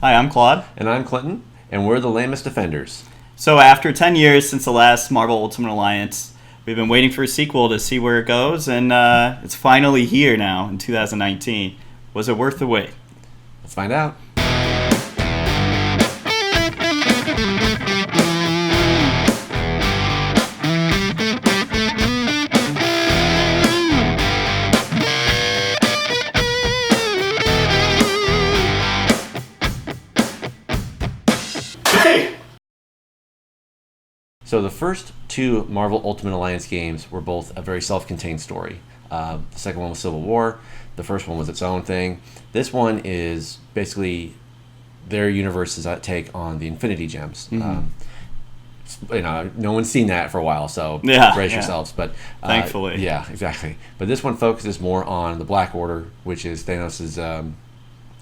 Hi, I'm Claude. And I'm Clinton, and we're the Lamest Defenders. So after 10 years since the last Marvel Ultimate Alliance, we've been waiting for a sequel to see where it goes, and it's finally here now in 2019. Was it worth the wait? Let's find out. So the first two Marvel Ultimate Alliance games were both a very self-contained story. The second one was Civil War. The first one was its own thing. This one is basically their universe's take on the Infinity Gems. Mm-hmm. No one's seen that for a while, so brace yourselves. But thankfully, yeah, exactly. But this one focuses more on the Black Order, which is Thanos'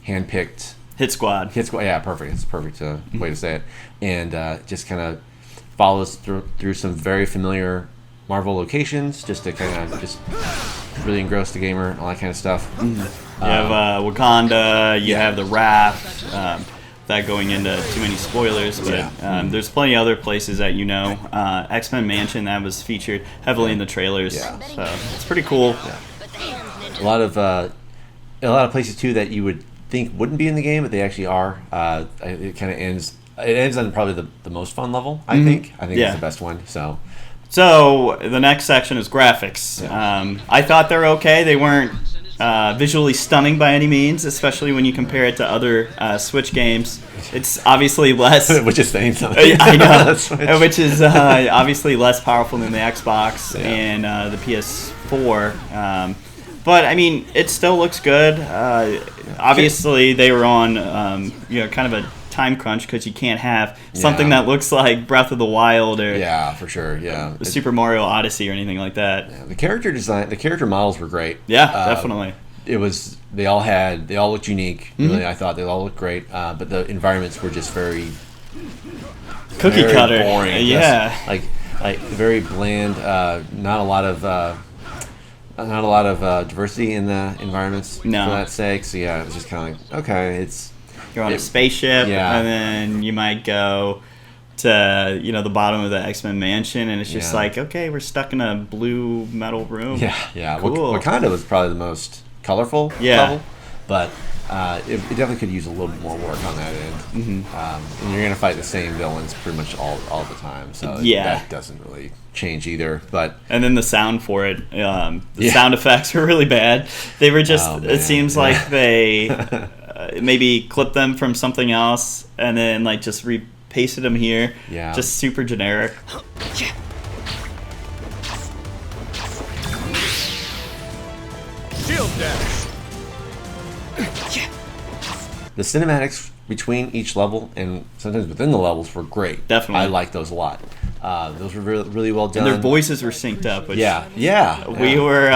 hand-picked hit squad. Yeah, perfect. It's a perfect way to say it. And just kind of follows through some very familiar Marvel locations, just to kind of just really engross the gamer, all that kind of stuff. You have Wakanda, you have the Raft, without going into too many spoilers, but there's plenty of other places that X-Men Mansion, that was featured heavily in the trailers, so it's pretty cool. A lot of places too that you would think wouldn't be in the game, but they actually are. It kind of ends. It ends on probably the most fun level, I think. I think it's the best one. So the next section is graphics. I thought they were okay. They weren't visually stunning by any means, especially when you compare it to other Switch games. It's obviously less... which is saying something. I know. Which is obviously less powerful than the Xbox and the PS4. But, I mean, it still looks good. Obviously, they were on kind of a time crunch, because you can't have something that looks like Breath of the Wild or for sure Super Mario Odyssey or anything like that. The character design, the character models were great. Definitely. They all looked unique. Really, I thought they all looked great, but the environments were just very cookie cutter, boring. Like very bland. Not a lot of diversity in the environments for that sake. So it was just kind of like, okay, you're on a spaceship, and then you might go to the bottom of the X-Men Mansion, and it's just like, okay, we're stuck in a blue metal room. Cool. Wakanda was probably the most colorful level, but it definitely could use a little bit more work on that end. And you're gonna fight the same villains pretty much all the time, so that doesn't really change either. And then the sound for it, the sound effects were really bad. They were just it seems like they maybe clipped them from something else and then just pasted them here. Just super generic. Shield dash. The cinematics between each level and sometimes within the levels were great. Definitely. I liked those a lot. Those were really, really well done. And their voices were synced up. Which we were.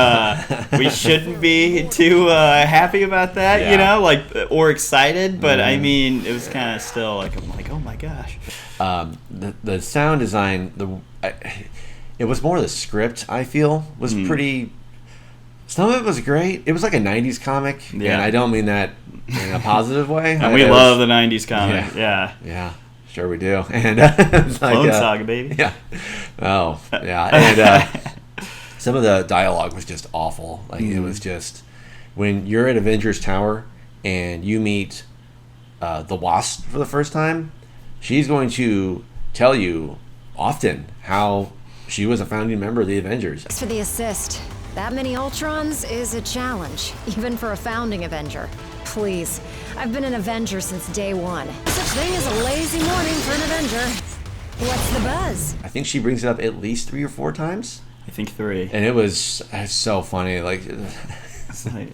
We shouldn't be too happy about that, or excited. But I mean, it was kind of still I'm like, oh my gosh. The sound design, it was more the script. I feel was pretty. Some of it was great. It was like a '90s comic, and I don't mean that in a positive way. And we love the '90s comic. Yeah. Sure we do. And Clone Saga, baby. Yeah. Oh, yeah. And some of the dialogue was just awful. It was just when you're at Avengers Tower and you meet the Wasp for the first time, she's going to tell you often how she was a founding member of the Avengers. Thanks for the assist. That many Ultrons is a challenge, even for a founding Avenger. Please, I've been an Avenger since day one. Such thing as a lazy morning for an Avenger. What's the buzz? I think she brings it up at least 3 or 4 times. I think 3. And it's so funny.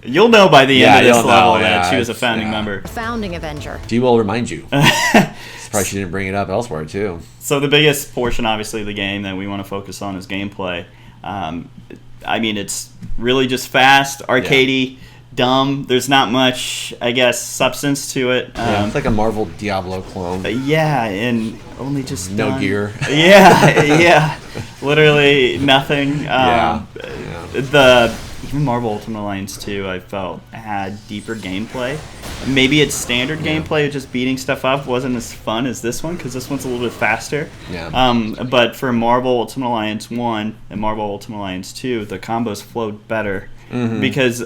You'll know by the end of this level that she was a founding member. Founding Avenger. She will remind you. Surprised she didn't bring it up elsewhere, too. So the biggest portion, obviously, of the game that we want to focus on is gameplay. I mean, it's really just fast, arcadey, dumb. There's not much, I guess, substance to it. It's like a Marvel Diablo clone. And only just no gear. Literally nothing. The even Marvel Ultimate Alliance 2, I felt had deeper gameplay. Maybe its standard gameplay of just beating stuff up wasn't as fun as this one, because this one's a little bit faster. Yeah. But for Marvel Ultimate Alliance 1 and Marvel Ultimate Alliance 2, the combos flowed better. Because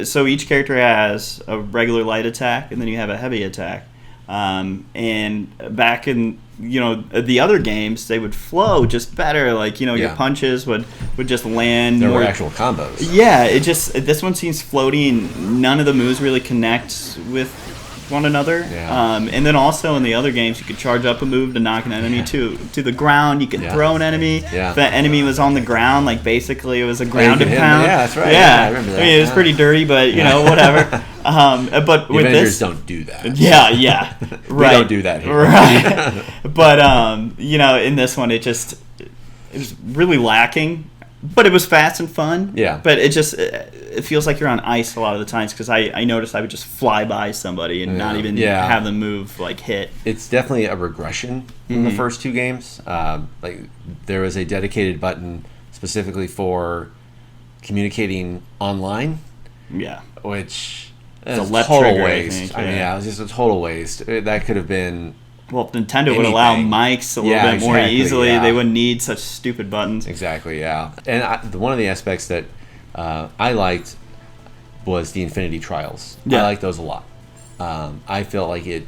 so each character has a regular light attack, and then you have a heavy attack. And back in the other games, they would flow just better. Like your punches would just land. There were actual combos. Yeah, this one seems floaty, and none of the moves really connect with one another. Yeah. And then also in the other games, you could charge up a move to knock an enemy to the ground. You could throw an enemy. Yeah. If the enemy was on the ground, like basically it was a grounded pound. Yeah, that's right. Yeah, I remember that. I mean, it was pretty dirty, but whatever. But with Avengers this, don't do that. Yeah, right. We don't do that here. Right. But in this one, it was really lacking. But it was fast and fun. Yeah. But it feels like you're on ice a lot of the times, because I noticed I would just fly by somebody and not even have them move, like hit. It's definitely a regression from the first two games. Like there was a dedicated button specifically for communicating online. Yeah. Which It's is a a left total trigger, I waste. think, I mean, yeah. it was just a total waste. That could have been. Well, if Nintendo would allow Anything. mics a little Yeah, bit more exactly, easily, yeah. they wouldn't need such stupid buttons. Exactly, yeah. And one of the aspects that I liked was the Infinity Trials. Yeah. I like those a lot. I feel like it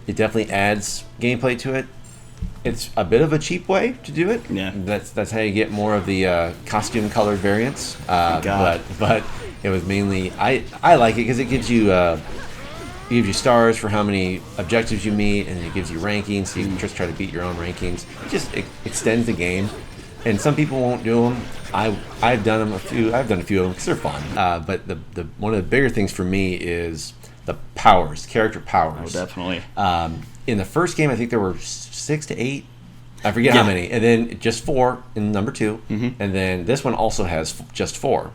definitely adds gameplay to it. It's a bit of a cheap way to do it. Yeah. That's how you get more of the costume colored variants. But it was mainly I like it because it gives you stars for how many objectives you meet, and it gives you rankings, so you can just try to beat your own rankings. It extends the game, and some people won't do them. I've done them a few. I've done a few of them because they're fun. But the one of the bigger things for me is the powers, character powers. Oh, definitely. In the first game, I think there were 6 to 8. I forget how many, and then just 4 in number 2, and then this one also has just 4.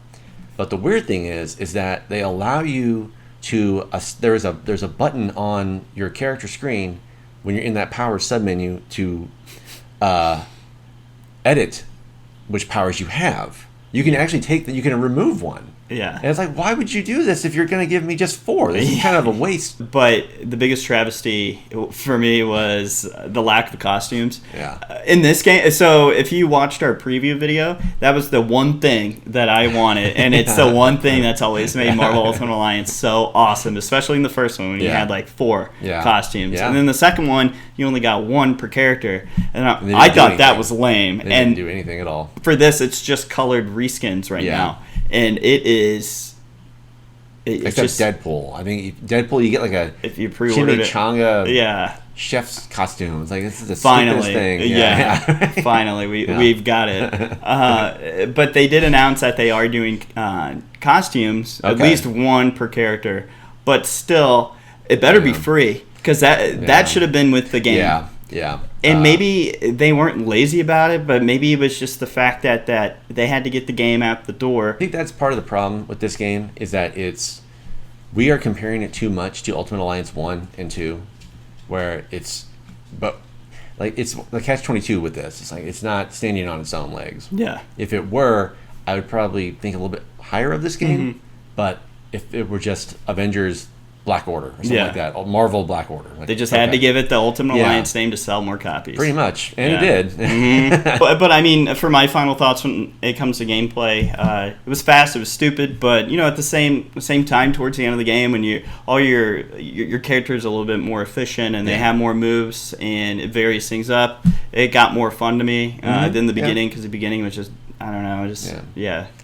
But the weird thing is that they allow you to there's a button on your character screen when you're in that power submenu to edit which powers you have. You can actually you can remove one. Yeah. And it's like, why would you do this if you're going to give me just 4? This is kind of a waste. But the biggest travesty for me was the lack of costumes. Yeah. In this game, so if you watched our preview video, that was the one thing that I wanted, and it's the one thing that's always made Marvel Ultimate Alliance so awesome, especially in the first one when you had like 4 costumes. Yeah. And then the second one, you only got 1 per character. And And I thought that was lame. They didn't do anything at all. For this, it's just colored reskins right now. And it is. Except just, Deadpool. I think Deadpool, you get like a if you pre-ordered chimichanga chef's costume. It's like, this is the finally stupidest thing. Yeah. Finally we've got it. But they did announce that they are doing costumes, at least 1 per character. But still, it better be free, because that should have been with the game. Yeah. And maybe they weren't lazy about it, but maybe it was just the fact that they had to get the game out the door. I think that's part of the problem with this game, is that we are comparing it too much to Ultimate Alliance 1 and 2, where it's the catch-22 with this. It's like, it's not standing on its own legs. Yeah. If it were, I would probably think a little bit higher of this game, but if it were just Avengers Black Order or something like that, or Marvel Black Order. They just had to give it the Ultimate Alliance name to sell more copies. Pretty much, and it did. But I mean, for my final thoughts when it comes to gameplay, it was fast, it was stupid, but at the same time, towards the end of the game, when all your characters are a little bit more efficient and they have more moves and it varies things up, it got more fun to me than the beginning, because the beginning was just, I don't know,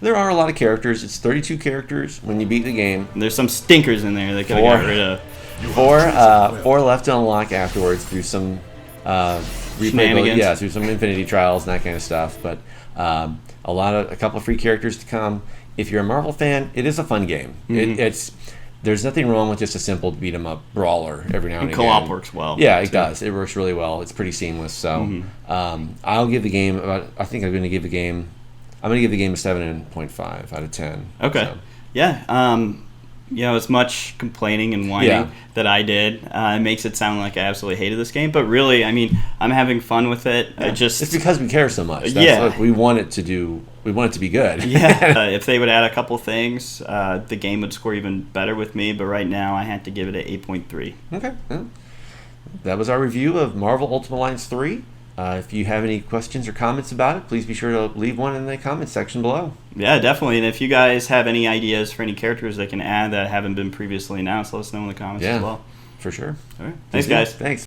There are a lot of characters. It's 32 characters when you beat the game. And there's some stinkers in there that could have got rid of. 4 left to unlock afterwards through some shenanigans. through some Infinity Trials and that kind of stuff. But a couple of free characters to come. If you're a Marvel fan, it is a fun game. There's nothing wrong with just a simple beat 'em up brawler every now and again. Co-op works well. Yeah, it does. It works really well. It's pretty seamless. So I'll give the game I think I'm going to give the game a 7.5 out of 10. Okay. So. Yeah. as much complaining and whining that I did, it makes it sound like I absolutely hated this game. But really, I mean, I'm having fun with it. It's because we care so much. We want it to be good. If they would add a couple things, the game would score even better with me. But right now, I had to give it an 8.3. Okay. Well, that was our review of Marvel Ultimate Alliance 3. If you have any questions or comments about it, please be sure to leave one in the comments section below. Yeah, definitely. And if you guys have any ideas for any characters that can add that haven't been previously announced, let us know in the comments as well. For sure. All right. Thanks, guys. Thanks.